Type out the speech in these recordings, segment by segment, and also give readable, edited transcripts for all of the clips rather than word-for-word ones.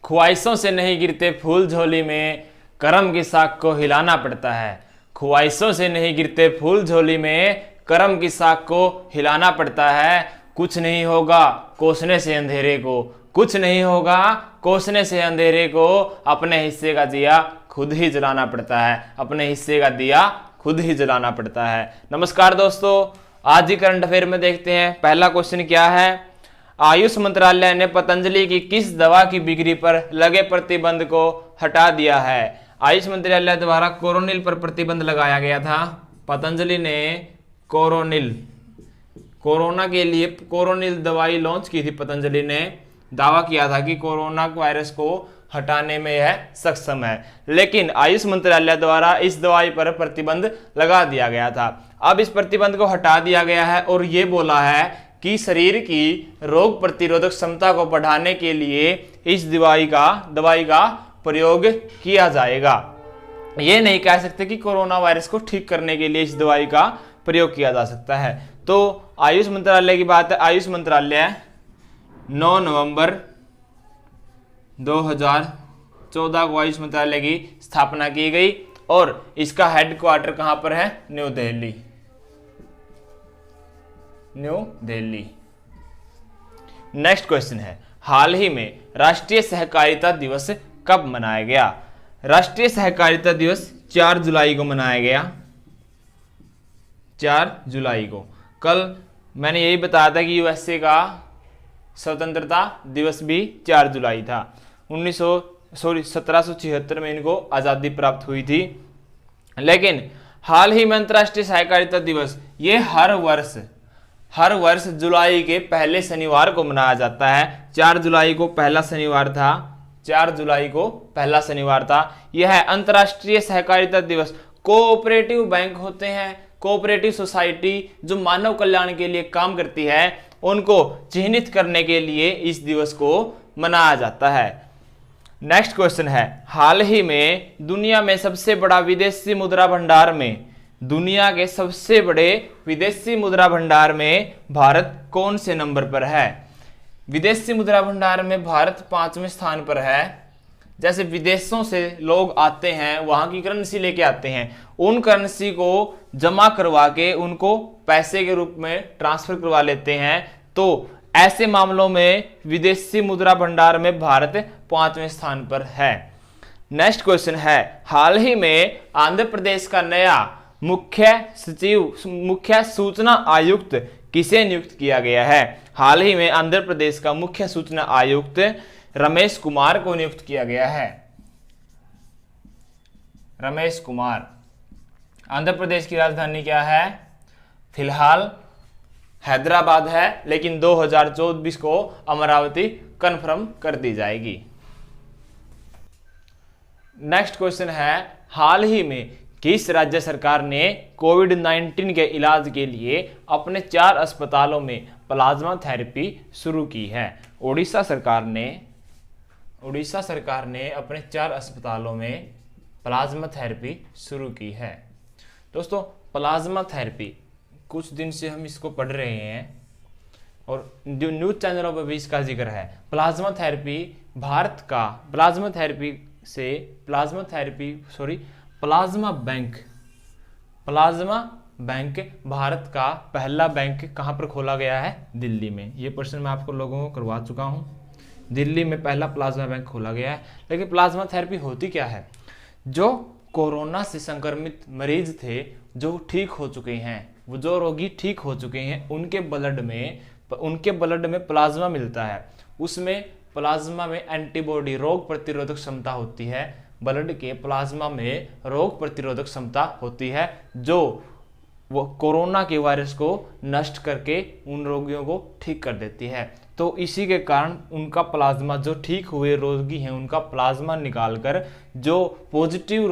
ख्वाहिशों से नहीं गिरते फूल झोली में, करम की साख को हिलाना पड़ता है। ख्वाहिशों से नहीं गिरते फूल झोली में, करम की साख को हिलाना पड़ता है। कुछ नहीं होगा कोसने से अंधेरे को, कुछ नहीं होगा कोसने से अंधेरे को, अपने हिस्से का दिया खुद ही जलाना पड़ता है। अपने हिस्से का दिया खुद ही जलाना पड़ता है। नमस्कार दोस्तों, आज ही करंट अफेयर में देखते हैं। पहला क्वेश्चन क्या है? आयुष मंत्रालय ने पतंजलि की किस दवा की बिक्री पर लगे प्रतिबंध को हटा दिया है? आयुष मंत्रालय द्वारा कोरोनिल पर प्रतिबंध लगाया गया था। पतंजलि ने कोरोना के लिए कोरोनिल दवाई लॉन्च की थी। पतंजलि ने दावा किया था कि कोरोना वायरस को हटाने में यह सक्षम है, लेकिन आयुष मंत्रालय द्वारा इस दवाई पर प्रतिबंध लगा दिया गया था। अब इस प्रतिबंध को हटा दिया गया है और ये बोला है कि शरीर की रोग प्रतिरोधक क्षमता को बढ़ाने के लिए इस दवाई का प्रयोग किया जाएगा। ये नहीं कह सकते कि कोरोना वायरस को ठीक करने के लिए इस दवाई का प्रयोग किया जा सकता है। तो आयुष मंत्रालय की बात है। आयुष मंत्रालय 9 नवंबर 2014 को आयुष मंत्रालय की स्थापना की गई और इसका हेडक्वार्टर कहां पर है? न्यू दिल्ली। नेक्स्ट क्वेश्चन है, हाल ही में राष्ट्रीय सहकारिता दिवस कब मनाया गया? राष्ट्रीय सहकारिता दिवस 4 जुलाई को मनाया गया। 4 जुलाई को। कल मैंने यही बताया था कि यूएसए का स्वतंत्रता दिवस भी 4 जुलाई था। 1776 में इनको आज़ादी प्राप्त हुई थी। लेकिन हाल ही में अंतर्राष्ट्रीय सहकारिता दिवस ये हर वर्ष जुलाई के पहले शनिवार को मनाया जाता है। 4 जुलाई को पहला शनिवार था। यह है अंतर्राष्ट्रीय सहकारिता दिवस। कोऑपरेटिव बैंक होते हैं, कोऑपरेटिव सोसाइटी जो मानव कल्याण के लिए काम करती है, उनको चिन्हित करने के लिए इस दिवस को मनाया जाता है। नेक्स्ट क्वेश्चन है, हाल ही में दुनिया में सबसे बड़ा विदेशी मुद्रा भंडार में, दुनिया के सबसे बड़े विदेशी मुद्रा भंडार में भारत कौन से नंबर पर है? विदेशी मुद्रा भंडार में भारत 5वें स्थान पर है। जैसे विदेशों से लोग आते हैं, वहां की करेंसी लेके आते हैं, उन करेंसी को जमा करवा के उनको पैसे के रूप में ट्रांसफर करवा लेते हैं। तो ऐसे मामलों में विदेशी मुद्रा भंडार में भारत 5वें स्थान पर है। नेक्स्ट क्वेश्चन है, हाल ही में आंध्र प्रदेश का नया मुख्य सूचना आयुक्त किसे नियुक्त किया गया है? हाल ही में आंध्र प्रदेश का मुख्य सूचना आयुक्त रमेश कुमार को नियुक्त किया गया है। रमेश कुमार। आंध्र प्रदेश की राजधानी क्या है? फिलहाल हैदराबाद है, लेकिन 2024 को अमरावती कंफर्म कर दी जाएगी। नेक्स्ट क्वेश्चन है, हाल ही में किस राज्य सरकार ने कोविड-19 के इलाज के लिए अपने 4 अस्पतालों में प्लाज्मा थेरेपी शुरू की है? उड़ीसा सरकार ने अपने 4 अस्पतालों में प्लाज्मा थेरेपी शुरू की है। दोस्तों, प्लाज्मा थेरेपी कुछ दिन से हम इसको पढ़ रहे हैं और जो न्यूज चैनलों पर भी इसका जिक्र है। प्लाज्मा बैंक भारत का पहला बैंक कहां पर खोला गया है? दिल्ली में। ये प्रश्न मैं आपको लोगों को करवा चुका हूं। दिल्ली में पहला प्लाज्मा बैंक खोला गया है। लेकिन प्लाज्मा थेरेपी होती क्या है? जो कोरोना से संक्रमित मरीज थे, जो ठीक हो चुके हैं, वो जो रोगी ठीक हो चुके हैं, उनके ब्लड में प्लाज्मा मिलता है। उसमें प्लाज्मा में एंटीबॉडी, रोग प्रतिरोधक क्षमता होती है। ब्लड के प्लाज्मा में रोग प्रतिरोधक क्षमता होती है, जो वो कोरोना के वायरस को नष्ट करके उन रोगियों को ठीक कर देती है। तो इसी के कारण उनका प्लाज्मा, जो ठीक हुए रोगी हैं, उनका प्लाज्मा निकालकर जो पॉजिटिव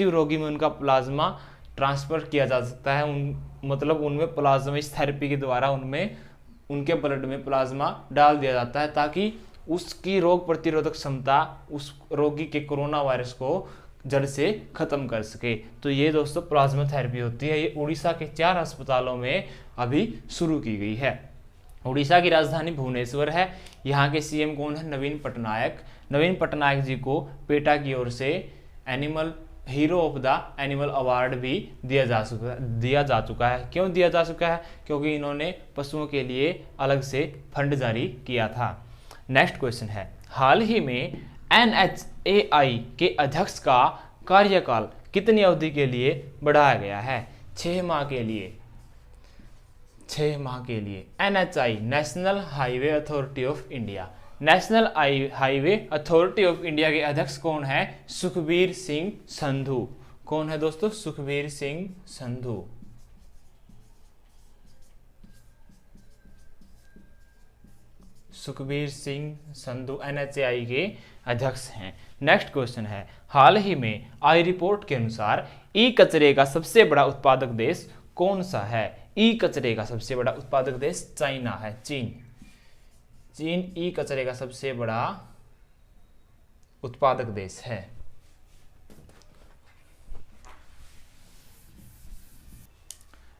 रोगी में उनका प्लाज्मा ट्रांसफर किया जा सकता है। उनमें प्लाज्मा, इस थेरेपी के द्वारा उनके ब्लड में प्लाज्मा डाल दिया जाता है, ताकि उसकी रोग प्रतिरोधक क्षमता उस रोगी के कोरोना वायरस को जड़ से खत्म कर सके। तो ये दोस्तों प्लाज्मा थेरेपी होती है। ये उड़ीसा के 4 अस्पतालों में अभी शुरू की गई है। उड़ीसा की राजधानी भुवनेश्वर है। यहाँ के सीएम कौन है? नवीन पटनायक। नवीन पटनायक जी को पेटा की ओर से animal hero of the animal award भी दिया जा चुका है। क्यों दिया जा चुका है? क्योंकि इन्होंने पशुओं के लिए अलग से फंड जारी किया था। नेक्स्ट क्वेश्चन है, हाल ही में NHAI के अध्यक्ष का कार्यकाल कितनी अवधि के लिए बढ़ाया गया है? 6 माह के लिए। 6 माह के लिए। NHI national highway authority of India. National highway authority of India के अध्यक्ष कौन है? सुखबीर सिंह संधू। कौन है दोस्तों? सुखबीर सिंह संधू। सुखबीर सिंह संधू NHAI के अध्यक्ष हैं। नेक्स्ट क्वेश्चन है, हाल ही में आई रिपोर्ट के अनुसार ई कचरे का सबसे बड़ा उत्पादक देश कौन सा है? ई कचरे का सबसे बड़ा उत्पादक देश चाइना है, चीन। चीन ई कचरे का सबसे बड़ा उत्पादक देश है।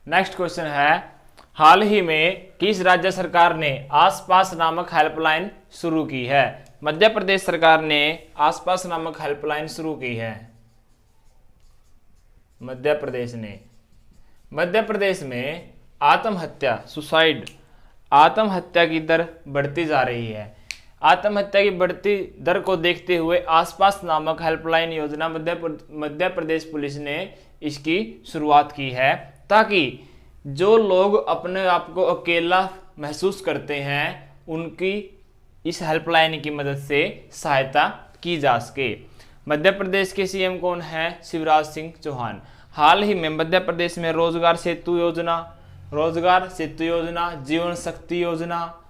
नेक्स्ट क्वेश्चन है, हाल ही में किस राज्य सरकार ने आसपास नामक हेल्पलाइन शुरू की है? मध्य प्रदेश सरकार ने आसपास नामक हेल्पलाइन शुरू की है। मध्य प्रदेश ने। मध्य प्रदेश में आत्महत्या आत्महत्या की दर बढ़ती जा रही है। आत्महत्या की बढ़ती दर को देखते हुए आसपास नामक हेल्पलाइन योजना मध्य प्रदेश पुलिस ने इसकी शुरुआत की है, ताकि जो लोग अपने आप को अकेला महसूस करते हैं उनकी इस हेल्पलाइन की मदद से सहायता की जा सके। मध्य प्रदेश के सीएम कौन है? शिवराज सिंह चौहान। हाल ही में मध्य प्रदेश में रोजगार सेतु योजना, जीवन शक्ति योजना,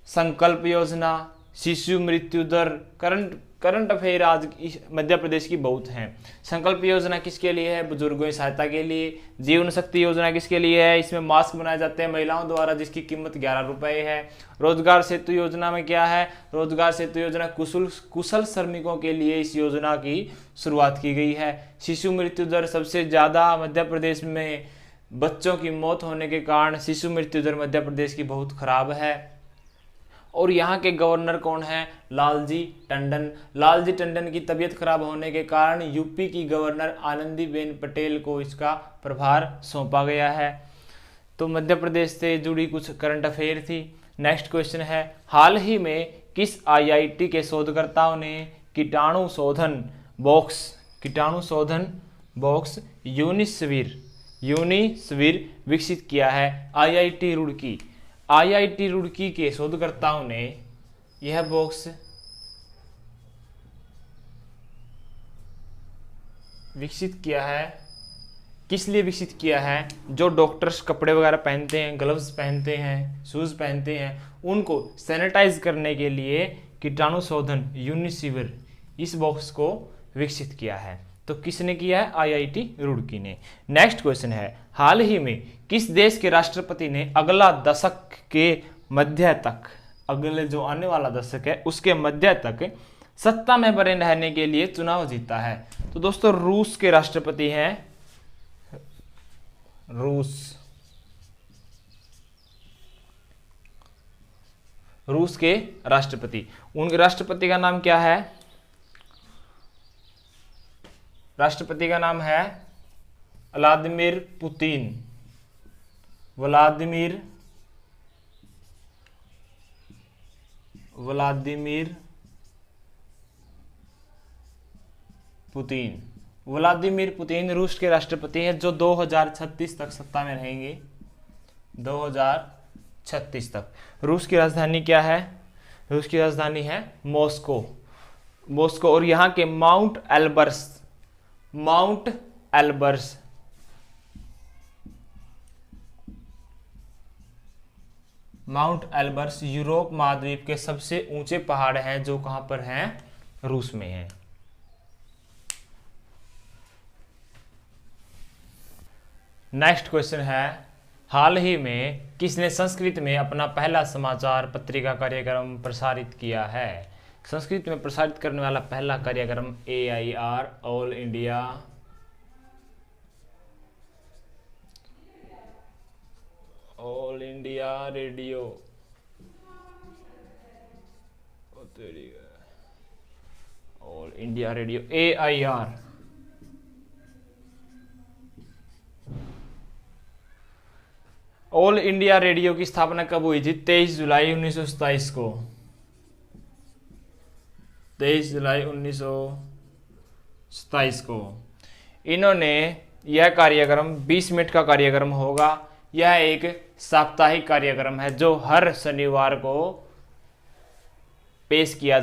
संकल्प योजना, शिशु मृत्यु दर, करंट अफेयर आज मध्य प्रदेश की बहुत हैं। संकल्प योजना किसके लिए है? बुजुर्गों की सहायता के लिए। जीवन शक्ति योजना किसके लिए है? इसमें मास्क बनाए जाते हैं महिलाओं द्वारा, जिसकी कीमत 11 रुपए है। रोजगार सेतु योजना में क्या है? रोजगार सेतु योजना कुशल श्रमिकों के लिए इस योजना की शुरुआत की गई है। शिशु मृत्यु दर सबसे ज्यादा मध्य प्रदेश में बच्चों की मौत होने के कारण शिशु मृत्यु दर मध्य प्रदेश की बहुत खराब है। और यहाँ के गवर्नर कौन है? लालजी टंडन। लालजी टंडन की तबीयत खराब होने के कारण यूपी की गवर्नर आनंदीबेन पटेल को इसका प्रभार सौंपा गया है। तो मध्य प्रदेश से जुड़ी कुछ करंट अफेयर थी। नेक्स्ट क्वेश्चन है, हाल ही में किस IIT के शोधकर्ताओं ने कीटाणु शोधन बॉक्स यूनिस्विर विकसित किया है? IIT रुड़की के शोधकर्ताओं ने यह बॉक्स विकसित किया है। किस लिए विकसित किया है? जो डॉक्टर्स कपड़े वगैरह पहनते हैं, ग्लव्स पहनते हैं, शूज पहनते हैं, उनको सैनिटाइज करने के लिए कीटाणु शोधन यूनिस्विर इस बॉक्स को विकसित किया है। तो किसने किया है? IIT रुड़की ने। नेक्स्ट क्वेश्चन है, हाल ही में किस देश के राष्ट्रपति ने अगला दशक के मध्य तक, अगले जो आने वाला दशक है उसके मध्य तक सत्ता में बने रहने के लिए चुनाव जीता है? तो दोस्तों रूस के राष्ट्रपति हैं, रूस के राष्ट्रपति। उनके राष्ट्रपति का नाम क्या है? राष्ट्रपति का नाम है व्लादिमीर पुतिन। व्लादिमीर पुतिन रूस के राष्ट्रपति हैं, जो 2036 तक सत्ता में रहेंगे। 2036 तक। रूस की राजधानी क्या है? रूस की राजधानी है मॉस्को। और यहाँ के माउंट एल्बर्स यूरोप महाद्वीप के सबसे ऊंचे पहाड़ हैं, जो कहां पर हैं? रूस में हैं। नेक्स्ट क्वेश्चन है, हाल ही में किसने संस्कृत में अपना पहला समाचार पत्रिका कार्यक्रम प्रसारित किया है? संस्कृत में प्रसारित करने वाला पहला कार्यक्रम AIR all India radio all India radio AIR। All India radio की स्थापना कब हुई थी? 23 जुलाई 1927 को। 23 जुलाई 1927 को इन्होंने यह कार्यक्रम 20 मिनट का कार्यक्रम होगा। यह एक साप्ताहिक कार्यक्रम है जो हर शनिवार को पेश किया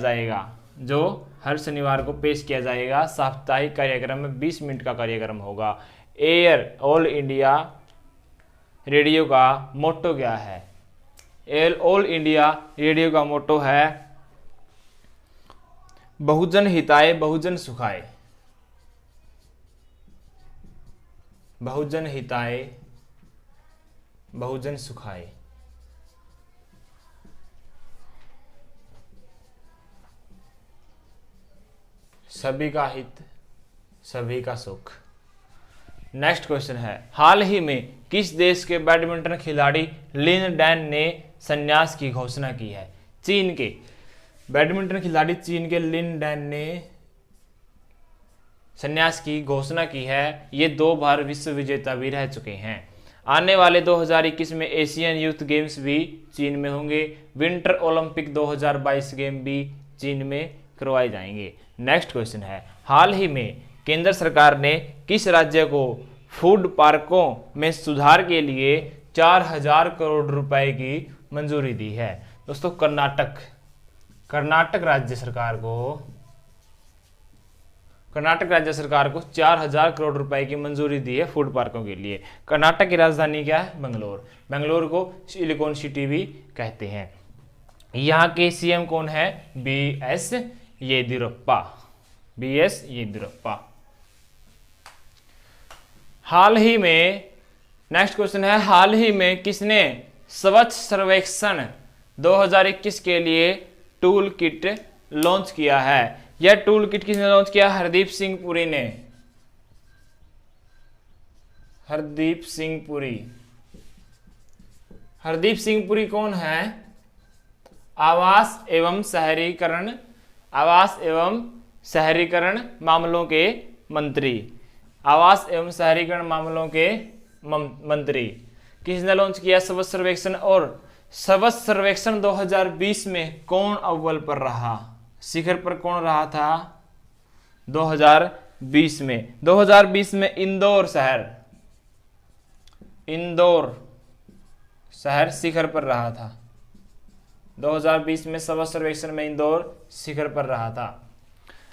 जाएगा, साप्ताहिक कार्यक्रम में 20 मिनट का कार्यक्रम होगा। ऑल इंडिया रेडियो का मोटो क्या है? ऑल इंडिया रेडियो का मोटो है बहुजन हिताय बहुजन सुखाय। बहुजन हिताय बहुजन सुखाय। सभी का हित सभी का सुख। नेक्स्ट क्वेश्चन है, हाल ही में किस देश के बैडमिंटन खिलाड़ी लिन डैन ने संन्यास की घोषणा की है? चीन के बैडमिंटन खिलाड़ी चीन के लिन डैन ने संन्यास की घोषणा की है। ये 2 बार विश्व विजेता भी रह चुके हैं। आने वाले 2021 में एशियन यूथ गेम्स भी चीन में होंगे। विंटर ओलंपिक 2022 गेम भी चीन में करवाए जाएंगे। नेक्स्ट क्वेश्चन है, हाल ही में केंद्र सरकार ने किस राज्य को फूड पार्कों में सुधार के लिए 4000 करोड़ रुपए की मंजूरी दी है? दोस्तों कर्नाटक राज्य सरकार को 4000 करोड़ रुपए की मंजूरी दी है फूड पार्कों के लिए। कर्नाटक की राजधानी क्या है? बेंगलोर को सिलिकॉन सिटी भी कहते हैं। यहाँ के सीएम कौन है? BS येदियुरप्पा। हाल ही में नेक्स्ट क्वेश्चन है, हाल ही में किसने स्वच्छ सर्वेक्षण 2021 के लिए टूल किट लॉन्च किया है? यह टूल किट किसने लॉन्च किया? हरदीप सिंह पुरी ने। हरदीप सिंह पुरी कौन है? आवास एवं शहरीकरण मामलों के मंत्री। किसने लॉन्च किया स्वच्छ सर्वेक्षण? और स्वच्छ सर्वेक्षण 2020 में कौन अव्वल पर रहा? शिखर पर कौन रहा था 2020 में? 2020 में इंदौर शहर शिखर पर रहा था। 2020 में स्वच्छ सर्वेक्षण में इंदौर शिखर पर रहा था।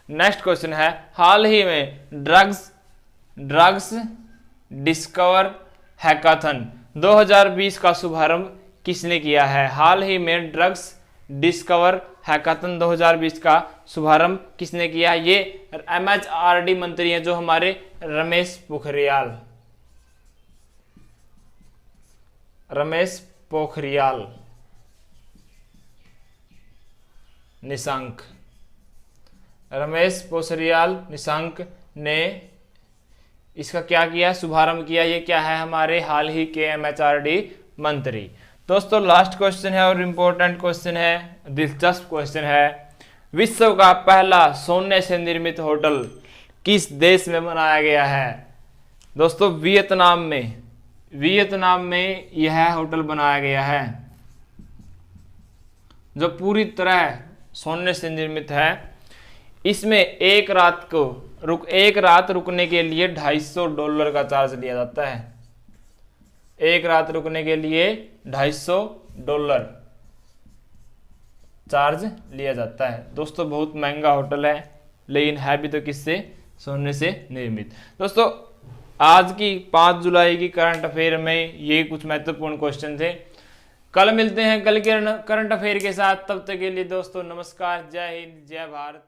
नेक्स्ट क्वेश्चन है, हाल ही में ड्रग्स डिस्कवर हैकाथन 2020 का शुभारंभ किसने किया है? हाल ही में ड्रग्स डिस्कवर हैकाथन 2020 का शुभारंभ किसने किया? ये MHRD मंत्री हैं जो हमारे रमेश पोखरियाल निशंक ने इसका क्या किया? शुभारंभ किया। ये क्या है? हमारे हाल ही के MHRD मंत्री। दोस्तों लास्ट क्वेश्चन है और इम्पोर्टेंट क्वेश्चन है, दिलचस्प क्वेश्चन है, विश्व का पहला सोने से निर्मित होटल किस देश में बनाया गया है? दोस्तों वियतनाम में यह होटल बनाया गया है जो पूरी तरह सोने से निर्मित है। इसमें एक रात रुकने के लिए $250 का चार्ज लिया जाता है। एक रात रुकने के लिए $250 चार्ज लिया जाता है। दोस्तों बहुत महंगा होटल है, लेकिन है भी तो किससे? सोने से निर्मित। दोस्तों आज की 5 जुलाई की करंट अफेयर में ये कुछ महत्वपूर्ण क्वेश्चन थे। कल मिलते हैं कल के करंट अफेयर के साथ। तब तक के लिए दोस्तों नमस्कार, जय हिंद, जय भारत।